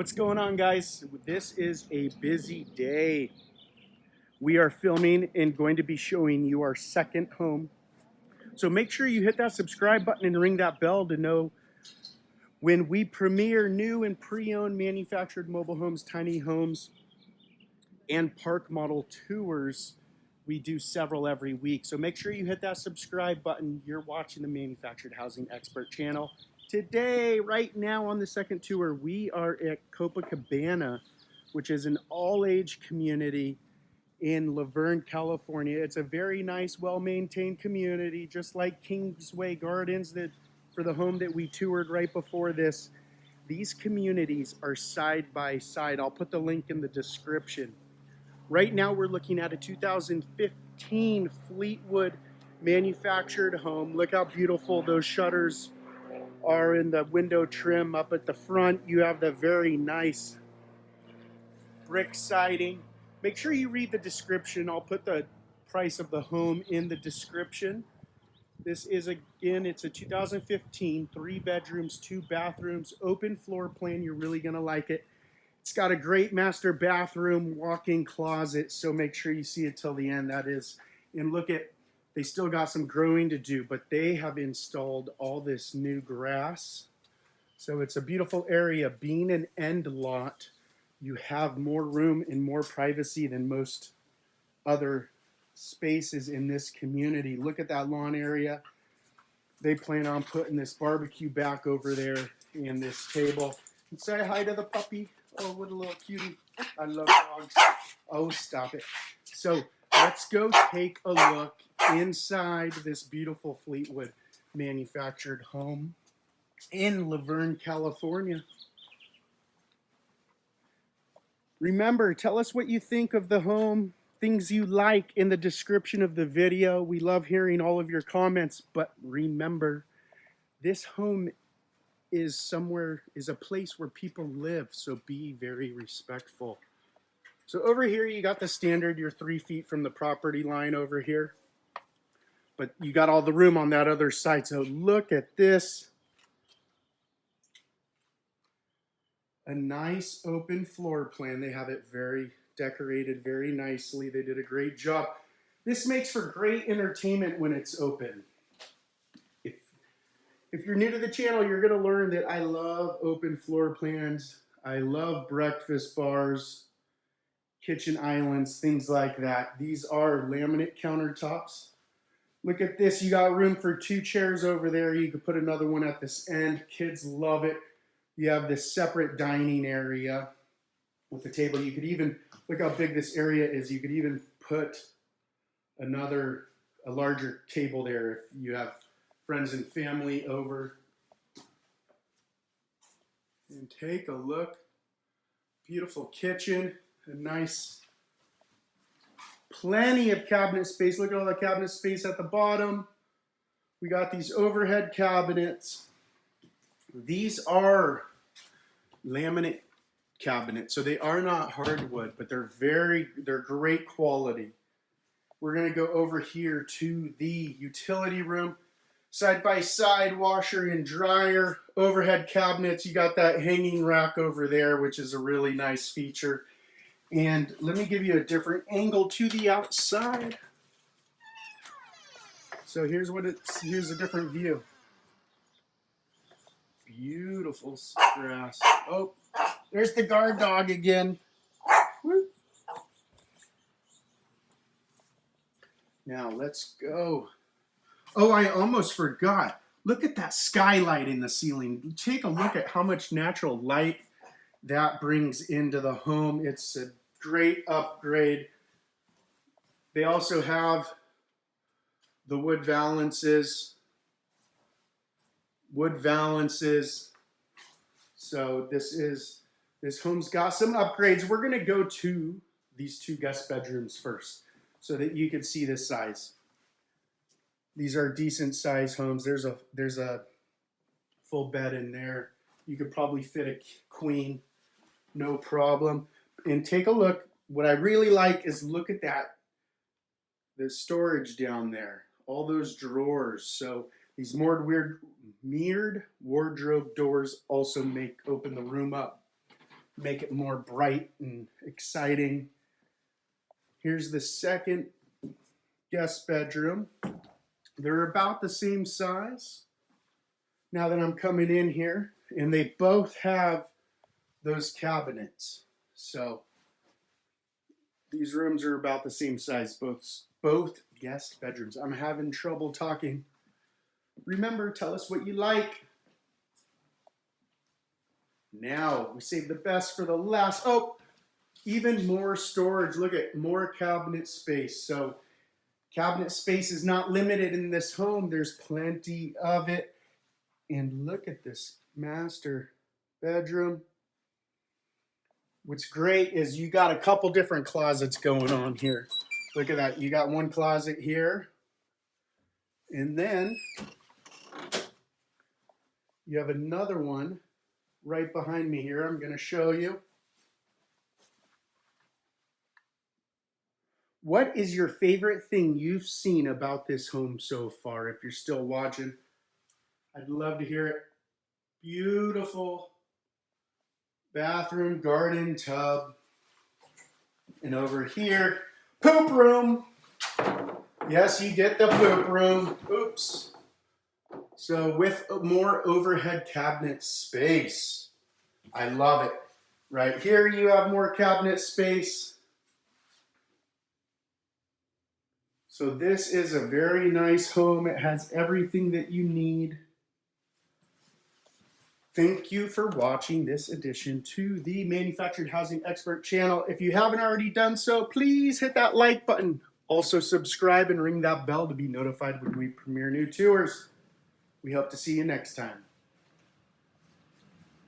What's going on, guys? This is a busy day. We are filming and going to be showing you our second home. So make sure you hit that subscribe button and ring that bell to know when we premiere new and pre-owned manufactured mobile homes, tiny homes, and park model tours. We do several every week. So make sure you hit that subscribe button. You're watching the Manufactured Housing Expert channel. Today, right now on the second tour, we are at Copacabana, which is an all-age community in Verne, California. It's a very nice, well-maintained community, just like Kingsway Gardens for the home that we toured right before this. These communities are side by side. I'll put the link in the description. Right now, we're looking at a 2015 Fleetwood manufactured home. Look how beautiful those shutters are in the window trim. Up at the front, you have the very nice brick siding. Make sure you read the description. I'll put the price of the home in the description. This is, again, it's a 2015, 3 bedrooms, 2 bathrooms, open floor plan. You're really gonna like it. It's got a great master bathroom, walk-in closet, so make sure you see it till the end. That is, and look at, they still got some growing to do, but they have installed all this new grass. So it's a beautiful area. Being an end lot, you have more room and more privacy than most other spaces in this community. Look at that lawn area. They plan on putting this barbecue back over there and this table. And say hi to the puppy. Oh, what a little cutie. I love dogs. Oh, stop it. So let's go take a look inside this beautiful Fleetwood manufactured home in Verne, California. Remember, tell us what you think of the home, things you like in the description of the video. We love hearing all of your comments, but remember, this home is a place where people live, so be very respectful. So over here, you got the standard, you're 3 feet from the property line over here. But you got all the room on that other side. So look at this. A nice open floor plan. They have it very decorated very nicely. They did a great job. This makes for great entertainment when it's open. If you're new to the channel, you're going to learn that I love open floor plans. I love breakfast bars, kitchen islands, things like that. These are laminate countertops. Look at this. You got room for 2 chairs over there. You could put another one at this end. Kids love it. You have this separate dining area with the table. You could even, look how big this area is. You could even put a larger table there if you have friends and family over. And take a look. Beautiful kitchen. A nice, plenty of cabinet space. Look at all the cabinet space at the bottom. We got these overhead cabinets. These are laminate cabinets, so they are not hardwood, but they're great quality. We're gonna go over here to the utility room. Side-by-side washer and dryer, overhead cabinets. You got that hanging rack over there, which is a really nice feature. And let me give you a different angle to the outside. So here's a different view. Beautiful grass. Oh, there's the guard dog again. Woo. Now let's go. Oh, I almost forgot. Look at that skylight in the ceiling. Take a look at how much natural light that brings into the home. It's a great upgrade. They also have the wood valances. So this home's got some upgrades. We're gonna go to these 2 guest bedrooms first so that you can see this size. These are decent size homes. There's a full bed in there. You could probably fit a queen, no problem. And take a look. What I really like is look at that. The storage down there. All those drawers. So these mirrored wardrobe doors also open the room up. make it more bright and exciting. Here's the second guest bedroom. They're about the same size now that I'm coming in here, and they both have those cabinets. So these rooms are about the same size, both guest bedrooms. I'm having trouble talking. Remember, tell us what you like. Now, we saved the best for the last. Oh, even more storage. Look at more cabinet space. So cabinet space is not limited in this home. There's plenty of it. And look at this master bedroom. What's great is you got a couple different closets going on here. Look at that. You got one closet here. And then you have another one right behind me here. I'm going to show you. What is your favorite thing you've seen about this home so far? If you're still watching, I'd love to hear it. Beautiful bathroom, garden, tub. And over here, poop room. Yes, you get the poop room. Oops. So with more overhead cabinet space. I love it. Right here you have more cabinet space. So this is a very nice home. It has everything that you need. Thank you for watching this edition to the Manufactured Housing Expert channel. If you haven't already done so, please hit that like button. Also subscribe and ring that bell to be notified when we premiere new tours. We hope to see you next time.